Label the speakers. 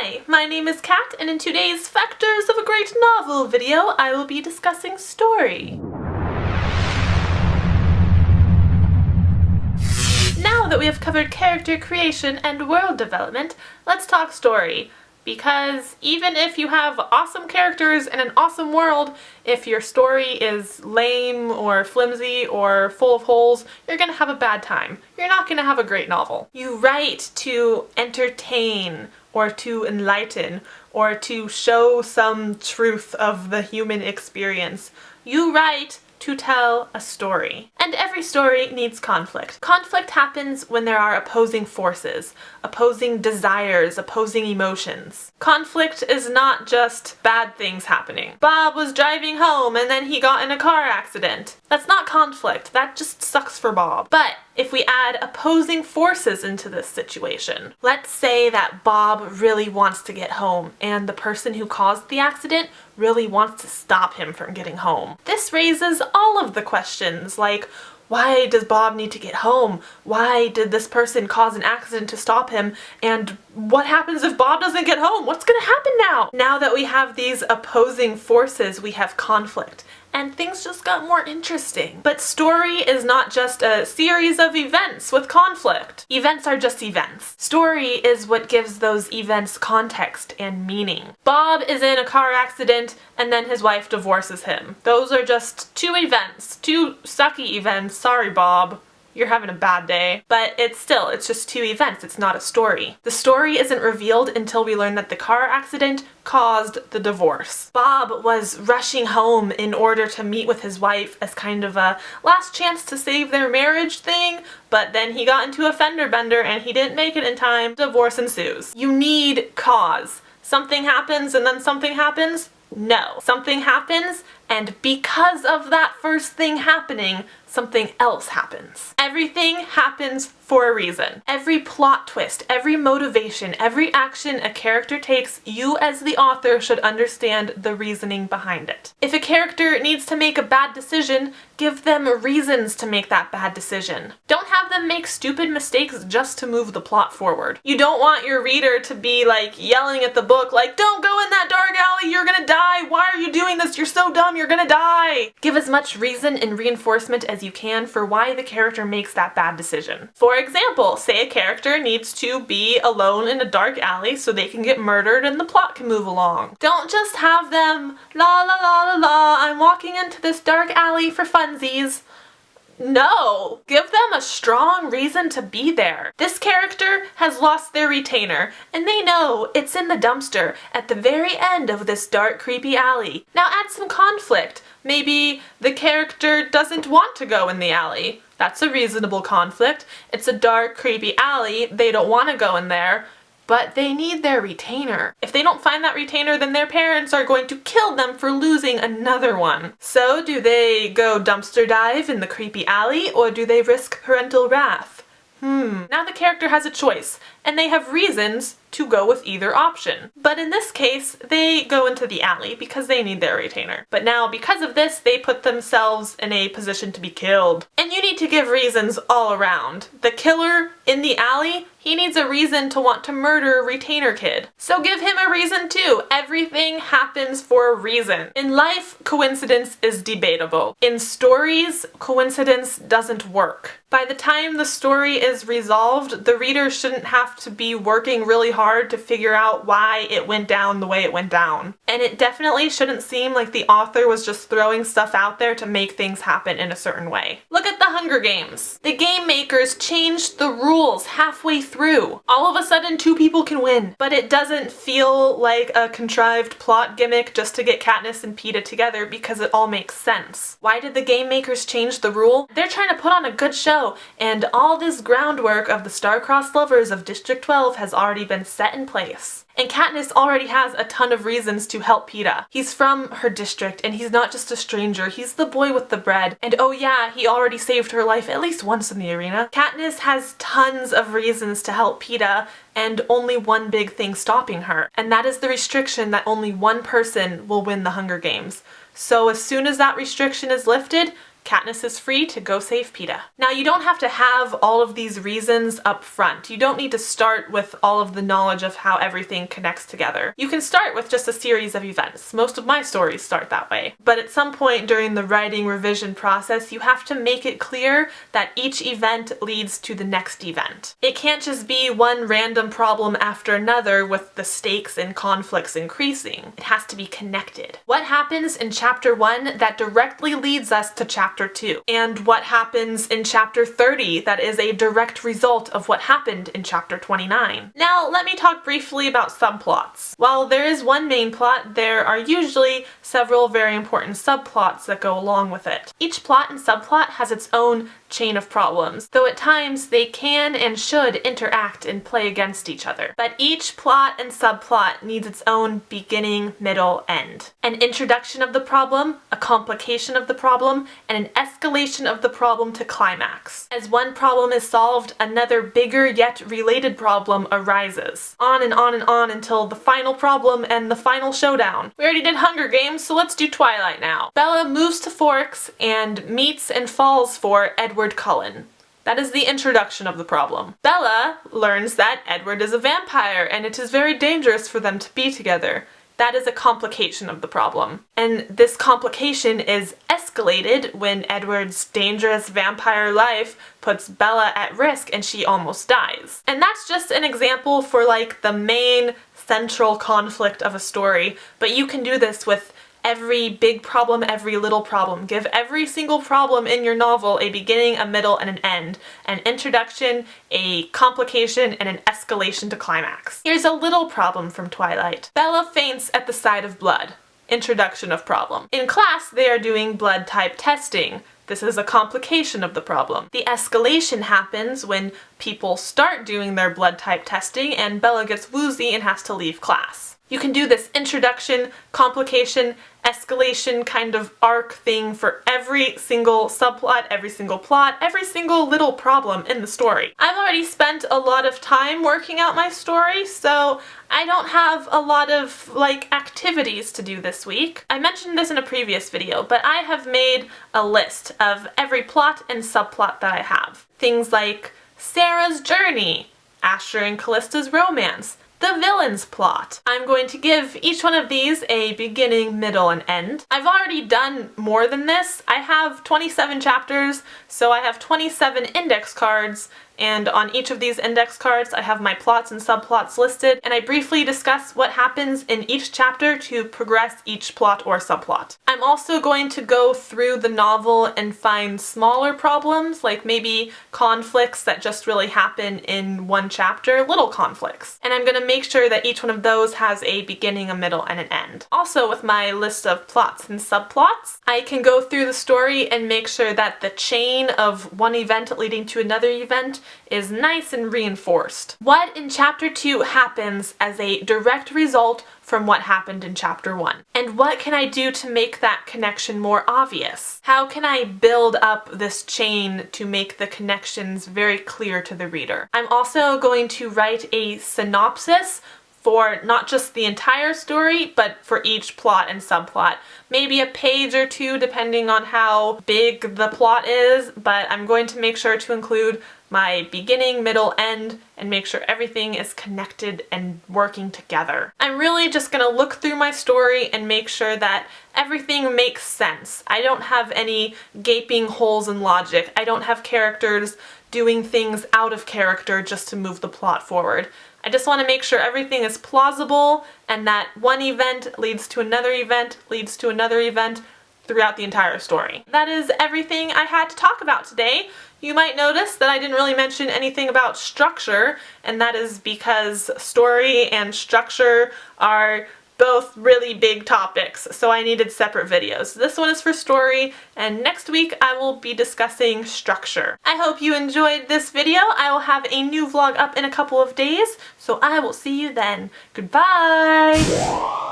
Speaker 1: Hi, my name is Kat, and in today's Factors of a Great Novel video, I will be discussing story. Now that we have covered character creation and world development, let's talk story. Because even if you have awesome characters and an awesome world, if your story is lame or flimsy or full of holes, you're gonna have a bad time. You're not gonna have a great novel. You write to entertain, or to enlighten, or to show some truth of the human experience. You write to tell a story. And every story needs conflict. Conflict happens when there are opposing forces, opposing desires, opposing emotions. Conflict is not just bad things happening. Bob was driving home and then he got in a car accident. That's not conflict. That just sucks for Bob. But if we add opposing forces into this situation, let's say that Bob really wants to get home and the person who caused the accident really wants to stop him from getting home. This raises all of the questions like, why does Bob need to get home? Why did this person cause an accident to stop him? And what happens if Bob doesn't get home? What's gonna happen now? Now that we have these opposing forces, we have conflict. And things just got more interesting. But story is not just a series of events with conflict. Events are just events. Story is what gives those events context and meaning. Bob is in a car accident and then his wife divorces him. Those are just two events, two sucky events. Sorry, Bob. You're having a bad day. But it's just two events. It's not a story. The story isn't revealed until we learn that the car accident caused the divorce. Bob was rushing home in order to meet with his wife as kind of a last chance to save their marriage thing, but then he got into a fender bender and he didn't make it in time. Divorce ensues. You need cause. Something happens and then something happens? No. Something happens, and because of that first thing happening, something else happens. Everything happens for a reason. Every plot twist, every motivation, every action a character takes, you as the author should understand the reasoning behind it. If a character needs to make a bad decision, give them reasons to make that bad decision. Don't have them make stupid mistakes just to move the plot forward. You don't want your reader to be like yelling at the book like, don't go in that dark alley, you're gonna die, why are you doing this, you're so dumb, you're gonna die. Give as much reason and reinforcement as you can for why the character makes that bad decision. For example, say a character needs to be alone in a dark alley so they can get murdered and the plot can move along. Don't just have them, la la la la la, I'm walking into this dark alley for funsies. No! Give them a strong reason to be there. This character has lost their retainer, and they know it's in the dumpster at the very end of this dark, creepy alley. Now add some conflict. Maybe the character doesn't want to go in the alley. That's a reasonable conflict. It's a dark, creepy alley. They don't want to go in there. But they need their retainer. If they don't find that retainer, then their parents are going to kill them for losing another one. So do they go dumpster dive in the creepy alley, or do they risk parental wrath? Now the character has a choice, and they have reasons to go with either option. But in this case, they go into the alley because they need their retainer. But now, because of this, they put themselves in a position to be killed. And you need to give reasons all around. The killer in the alley, he needs a reason to want to murder Retainer Kid. So give him a reason too. Everything happens for a reason. In life, coincidence is debatable. In stories, coincidence doesn't work. By the time the story is resolved, the reader shouldn't have to be working really hard to figure out why it went down the way it went down. And it definitely shouldn't seem like the author was just throwing stuff out there to make things happen in a certain way. Look at the Hunger Games. The game makers changed the rules halfway through. All of a sudden, 2 people can win. But it doesn't feel like a contrived plot gimmick just to get Katniss and Peeta together because it all makes sense. Why did the game makers change the rule? They're trying to put on a good show, and all this groundwork of the star-crossed lovers of District 12 has already been set in place. And Katniss already has a ton of reasons to help Peeta. He's from her district, and he's not just a stranger, he's the boy with the bread. And oh yeah, he already saved her life at least once in the arena. Katniss has tons of reasons to help Peeta, and only one big thing stopping her. And that is the restriction that only one person will win the Hunger Games. So as soon as that restriction is lifted, Katniss is free to go save Peeta. Now, you don't have to have all of these reasons up front. You don't need to start with all of the knowledge of how everything connects together. You can start with just a series of events. Most of my stories start that way. But at some point during the writing revision process, you have to make it clear that each event leads to the next event. It can't just be one random problem after another with the stakes and conflicts increasing. It has to be connected. What happens in chapter 1 that directly leads us to chapter 2? And what happens in chapter 30 that is a direct result of what happened in chapter 29? Now, let me talk briefly about subplots. While there is one main plot, there are usually several very important subplots that go along with it. Each plot and subplot has its own chain of problems, though at times they can and should interact and play against each other. But each plot and subplot needs its own beginning, middle, end. An introduction of the problem, a complication of the problem, and an escalation of the problem to climax. As one problem is solved, another bigger yet related problem arises. On and on and on until the final problem and the final showdown. We already did Hunger Games, so let's do Twilight now. Bella moves to Forks and meets and falls for Edward Cullen. That is the introduction of the problem. Bella learns that Edward is a vampire and it is very dangerous for them to be together. That is a complication of the problem. And this complication is escalated when Edward's dangerous vampire life puts Bella at risk and she almost dies. And that's just an example for like the main central conflict of a story, but you can do this with every big problem, every little problem. Give every single problem in your novel a beginning, a middle, and an end. An introduction, a complication, and an escalation to climax. Here's a little problem from Twilight. Bella faints at the sight of blood. Introduction of problem. In class, they are doing blood type testing. This is a complication of the problem. The escalation happens when people start doing their blood type testing and Bella gets woozy and has to leave class. You can do this introduction, complication, escalation kind of arc thing for every single subplot, every single plot, every single little problem in the story. I've already spent a lot of time working out my story, so I don't have a lot of activities to do this week. I mentioned this in a previous video, but I have made a list of every plot and subplot that I have. Things like Sarah's journey, Asher and Callista's romance, the villain's plot. I'm going to give each one of these a beginning, middle, and end. I've already done more than this. I have 27 chapters, so I have 27 index cards, and on each of these index cards I have my plots and subplots listed, and I briefly discuss what happens in each chapter to progress each plot or subplot. I'm also going to go through the novel and find smaller problems, like maybe conflicts that just really happen in one chapter, little conflicts. And I'm going to make sure that each one of those has a beginning, a middle, and an end. Also, with my list of plots and subplots, I can go through the story and make sure that the chain of one event leading to another event is nice and reinforced. What in chapter 2 happens as a direct result from what happened in chapter 1? And what can I do to make that connection more obvious? How can I build up this chain to make the connections very clear to the reader? I'm also going to write a synopsis for not just the entire story, but for each plot and subplot. Maybe a page or two depending on how big the plot is, but I'm going to make sure to include my beginning, middle, end, and make sure everything is connected and working together. I'm really just gonna look through my story and make sure that everything makes sense. I don't have any gaping holes in logic. I don't have characters doing things out of character just to move the plot forward. I just want to make sure everything is plausible and that one event leads to another event, leads to another event throughout the entire story. That is everything I had to talk about today. You might notice that I didn't really mention anything about structure, and that is because story and structure are both really big topics, so I needed separate videos. This one is for story, and next week I will be discussing structure. I hope you enjoyed this video. I will have a new vlog up in a couple of days, so I will see you then. Goodbye!